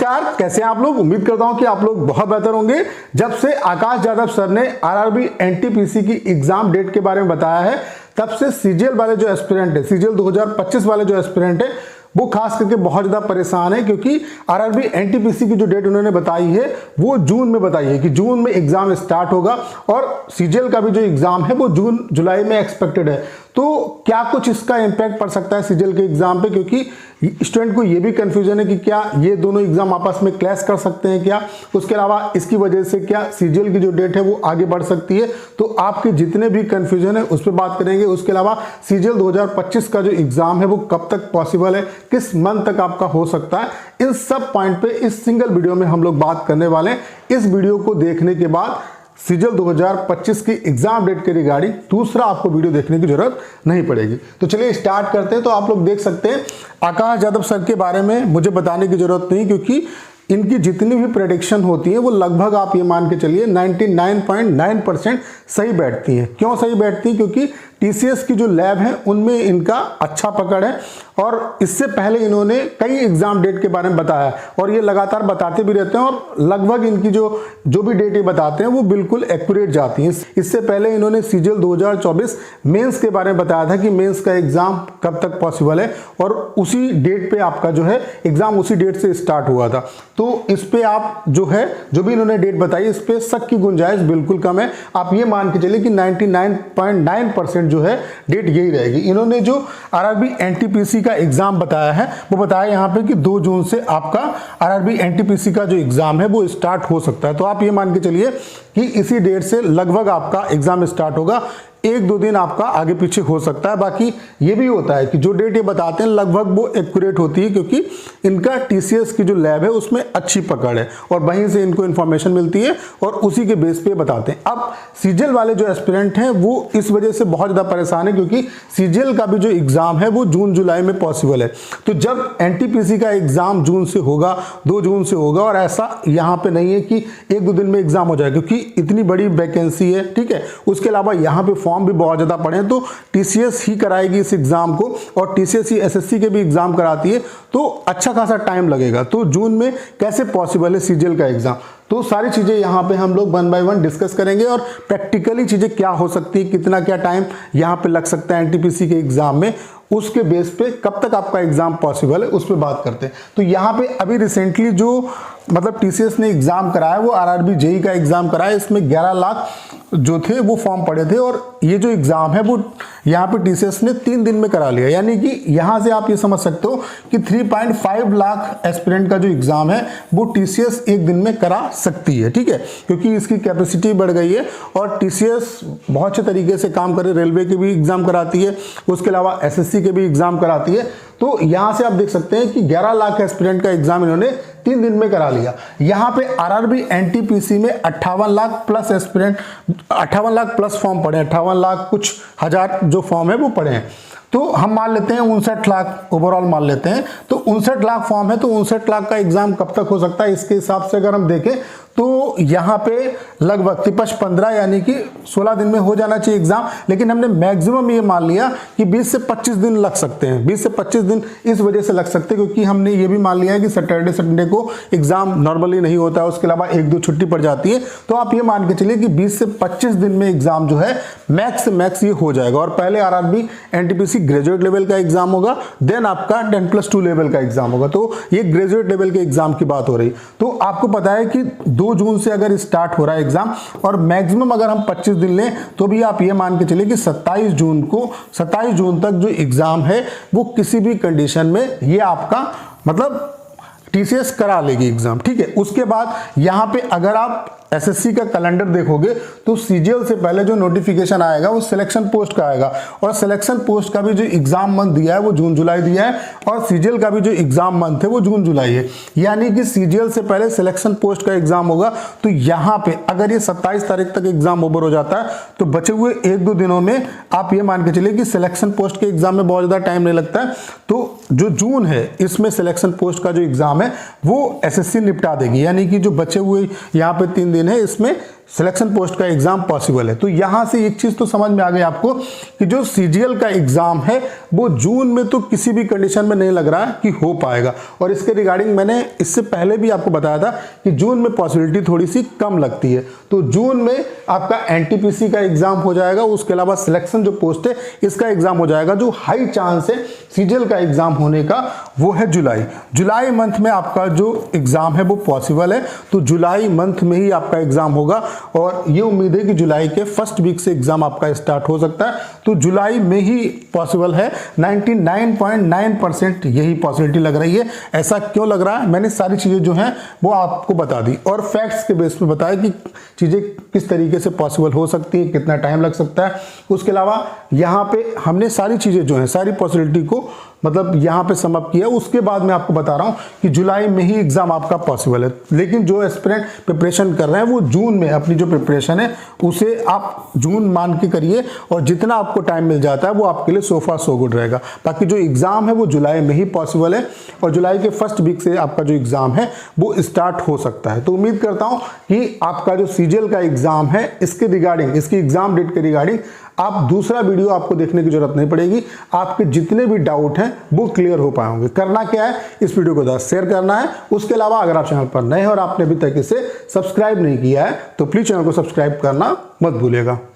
नमस्कार, कैसे हैं आप लोग। उम्मीद करता हूं कि आप लोग बहुत बेहतर होंगे। जब से आकाश यादव सर ने आरआरबी एनटीपीसी की एग्जाम डेट के बारे में बताया है, तब से सीजीएल वाले जो एस्पिरेंट है, सीजीएल 2025 वाले जो एस्पिरेंट है, वो खास करके बहुत ज्यादा परेशान है, क्योंकि आरआरबी एनटीपीसी की जो डेट उन्होंने बताई है वो जून में बताई है कि जून में एग्जाम स्टार्ट होगा, और सीजीएल का भी जो एग्जाम है वो जून जुलाई में एक्सपेक्टेड है। तो क्या कुछ इसका इंपैक्ट पड़ सकता है सीजीएल के एग्जाम पे, क्योंकि स्टूडेंट को ये भी कंफ्यूजन है कि क्या ये दोनों एग्जाम आपस में क्लैश कर सकते हैं क्या, उसके अलावा इसकी वजह से क्या सीजीएल की जो डेट है वो आगे बढ़ सकती है। तो आपके जितने भी कंफ्यूजन है उस पर बात करेंगे। उसके अलावा सीजीएल 2025 का जो एग्जाम है वो कब तक पॉसिबल है, किस मंथ तक आपका हो सकता है, इन सब पॉइंट पे इस सिंगल वीडियो में हम लोग बात करने वाले हैं। इस वीडियो को देखने के बाद सीजीएल 2025 की एग्जाम डेट के रिगार्डिंग दूसरा आपको वीडियो देखने की जरूरत नहीं पड़ेगी। तो चलिए स्टार्ट करते हैं। तो आप लोग देख सकते हैं आकाश यादव सर के बारे में मुझे बताने की जरूरत नहीं, क्योंकि इनकी जितनी भी प्रेडिक्शन होती है वो लगभग आप ये मान के चलिए 99.9% सही बैठती हैं। क्यों सही बैठती हैं? क्योंकि टीसीएस की जो लैब है उनमें इनका अच्छा पकड़ है, और इससे पहले इन्होंने कई एग्जाम डेट के बारे में बताया, और ये लगातार बताते भी रहते हैं, और लगभग इनकी जो भी डेट ये बताते हैं वो बिल्कुल एक्यूरेट जाती हैं। इससे पहले इन्होंने सीजीएल 2024 मेंस के बारे में बताया था कि मेंस का एग्जाम कब तक पॉसिबल है, और उसी डेट पे आपका जो है एग्जाम उसी डेट से स्टार्ट हुआ था। तो इस पे आप जो है जो भी इन्होंने डेट बताई, इस पे शक की गुंजाइश बिल्कुल कम है। आप ये मान के चलिए कि 99.9% जो है डेट यही रहेगी। इन्होंने जो आरआरबी एनटीपीसी का एग्जाम बताया है वो बताया यहाँ पे कि 2 जून से आपका आरआरबी एनटीपीसी का जो एग्जाम है वो स्टार्ट हो सकता है। तो आप ये मान के चलिए कि इसी डेट से लगभग आपका एग्जाम स्टार्ट होगा। 1-2 दिन आपका आगे पीछे हो सकता है। बाकी ये भी होता है कि जो डेट ये बताते हैं लगभग वो एक्यूरेट होती है, क्योंकि इनका टीसीएस की जो लैब है उसमें अच्छी पकड़ है, और वहीं से इनको इन्फॉर्मेशन मिलती है और उसी के बेस पे बताते हैं। अब सीजीएल वाले जो एस्पिरेंट हैं वो इस वजह से बहुत ज़्यादा परेशान है, क्योंकि सीजीएल का भी जो एग्जाम है वो जून जुलाई में पॉसिबल है। तो जब एनटीपीसी का एग्जाम जून से होगा, 2 जून से होगा, और ऐसा यहाँ पे नहीं है कि 1-2 दिन में एग्जाम हो जाए, क्योंकि इतनी बड़ी वैकेंसी है, ठीक है। उसके अलावा यहाँ पे फॉर्म भी बहुत ज्यादा पड़े हैं, तो टीसीएस ही कराएगी इस एग्जाम को, और टीसीएस ही एसएससी के भी एग्जाम कराती है, तो अच्छा खासा टाइम लगेगा। तो जून में कैसे पॉसिबल है सीजीएल का एग्जाम, तो सारी चीजें यहाँ पे हम लोग 1 बाय 1 डिस्कस करेंगे, और प्रैक्टिकली चीजें क्या हो सकती है, कितना क्या टाइम यहाँ पे लग सकता है एनटीपीसी के एग्जाम में, उसके बेस पे कब तक आपका एग्जाम पॉसिबल है उस पर बात करते हैं। तो यहाँ पे अभी रिसेंटली जो मतलब टीसीएस ने एग्जाम कराया वो आरआरबी जेई का एग्जाम कराया, इसमें 11 लाख जो थे वो फॉर्म पड़े थे, और ये जो एग्जाम है वो यहाँ पे टीसीएस ने 3 दिन में करा लिया। यानी कि यहाँ से आप ये समझ सकते हो कि 3.5 लाख एस्पिरेंट का जो एग्जाम है वो टीसीएस 1 दिन में करा सकती है, ठीक है, क्योंकि इसकी कैपेसिटी बढ़ गई है, और टीसीएस बहुत अच्छे तरीके से काम करे, रेलवे के भी एग्जाम कराती है, उसके अलावा एसएससी के भी एग्जाम कराती है। तो यहां से आप देख सकते हैं कि 11 लाख एस्पिरेंट का एग्जाम इन्होंने 3 दिन में करा लिया। यहां पे आरआरबी एनटीपीसी में 58 lakh plus aspirant, 58 lakh plus form पड़े, 58 लाख कुछ हजार जो फॉर्म है वो पड़े हैं। तो हम मान लेते हैं 59 लाख ओवरऑल मान लेते हैं, तो 59 लाख फॉर्म है, तो 59 लाख का एग्जाम कब तक हो सकता है, इसके हिसाब से अगर हम देखें तो यहाँ पे लगभग 15 यानी कि 16 दिन में हो जाना चाहिए एग्जाम। लेकिन हमने मैक्सिमम ये मान लिया कि 20 से 25 दिन लग सकते हैं। 20 से 25 दिन इस वजह से लग सकते हैं क्योंकि हमने ये भी मान लिया है कि सैटरडे संडे को एग्जाम नॉर्मली नहीं होता है, उसके अलावा 1-2 छुट्टी पड़ जाती है। तो आप ये मान के चलिए कि 20 से 25 दिन में एग्जाम जो है मैक्स से मैक्स ये हो जाएगा। और पहले आरआरबी एनटीपीसी ग्रेजुएट लेवल का एग्जाम होगा, देन आपका 10+2 लेवल का एग्जाम होगा। तो ये ग्रेजुएट लेवल के एग्जाम की बात हो रही। तो आपको पता है कि 2 जून से अगर स्टार्ट हो रहा है एग्जाम, और मैक्सिमम अगर हम 25 दिन लें तो भी आप ये मान के चलिए कि 27 जून तक जो एग्जाम है वो किसी भी कंडीशन में ये आपका मतलब टीसीएस करा लेगी एग्जाम, ठीक है। उसके बाद यहां पे अगर आप एसएससी का कैलेंडर देखोगे तो सीजीएल से पहले जो नोटिफिकेशन आएगा वो सिलेक्शन पोस्ट का आएगा, और सिलेक्शन पोस्ट का भी जो एग्जाम मंथ दिया है वो जून जुलाई दिया है, और सीजीएल का भी जो एग्जाम मंथ है वो जून जुलाई है। यानी कि सीजीएल से पहले सिलेक्शन पोस्ट का एग्जाम होगा। तो यहाँ पे अगर ये 27 तारीख तक एग्जाम ओवर हो जाता है तो बचे हुए 1-2 दिनों में आप ये मान के चलिए कि सिलेक्शन पोस्ट के एग्जाम में बहुत ज्यादा टाइम नहीं लगता है। तो जो जून है इसमें सिलेक्शन पोस्ट का जो एग्जाम है वो एसएससी निपटा देगी। यानी कि जो बचे हुए यहाँ पे 3 दिन है इसमें सिलेक्शन पोस्ट का एग्जाम पॉसिबल है। तो यहां से एक चीज तो समझ में आ गई आपको कि जो सीजीएल का एग्जाम है वो जून में तो किसी भी कंडीशन में नहीं लग रहा है कि हो पाएगा। और इसके रिगार्डिंग मैंने इससे पहले भी आपको बताया था कि जून में पॉसिबिलिटी थोड़ी सी कम लगती है। तो जून में आपका एनटीपीसी का एग्जाम हो जाएगा, उसके अलावा सिलेक्शन जो पोस्ट है इसका एग्जाम हो जाएगा। जो हाई चांस है सीजीएल का एग्जाम होने का वो है जुलाई मंथ में आपका जो एग्जाम है वो पॉसिबल है। तो जुलाई मंथ में ही आपका एग्जाम होगा और ये उम्मीद है कि जुलाई के फर्स्ट वीक से एग्जाम आपका स्टार्ट हो सकता है। तो जुलाई में ही पॉसिबल है, 99.9% यही पॉसिबिलिटी लग रही है। ऐसा क्यों लग रहा है, मैंने सारी चीजें जो हैं वो आपको बता दी और फैक्ट्स के बेस पे बताया कि चीजें किस तरीके से पॉसिबल हो सकती है, कितना टाइम लग सकता है। उसके अलावा यहाँ पे हमने सारी चीजें जो हैं, सारी पॉसिबिलिटी को मतलब यहाँ पे सम अप किया। उसके बाद मैं आपको बता रहा हूँ कि जुलाई में ही एग्जाम आपका पॉसिबल है। लेकिन जो एस्पिरेंट प्रिपरेशन कर रहे हैं वो जून में अपनी जो प्रिपरेशन है उसे आप जून मान के करिए और जितना आपको टाइम मिल जाता है वो आपके लिए सो फार सो गुड रहेगा। बाकी जो एग्जाम है वो जुलाई में ही पॉसिबल है और जुलाई के फर्स्ट वीक से आपका जो एग्जाम है वो स्टार्ट हो सकता है। तो उम्मीद करता हूँ कि आपका जो सीजीएल का एग्जाम है इसके रिगार्डिंग, इसकी एग्जाम डेट के रिगार्डिंग आप दूसरा वीडियो आपको देखने की जरूरत नहीं पड़ेगी। आपके जितने भी डाउट हैं वो क्लियर हो पाएंगे। करना क्या है, इस वीडियो को शेयर करना है। उसके अलावा अगर आप चैनल पर नए हैं और आपने अभी तक इसे सब्सक्राइब नहीं किया है तो प्लीज चैनल को सब्सक्राइब करना मत भूलिएगा।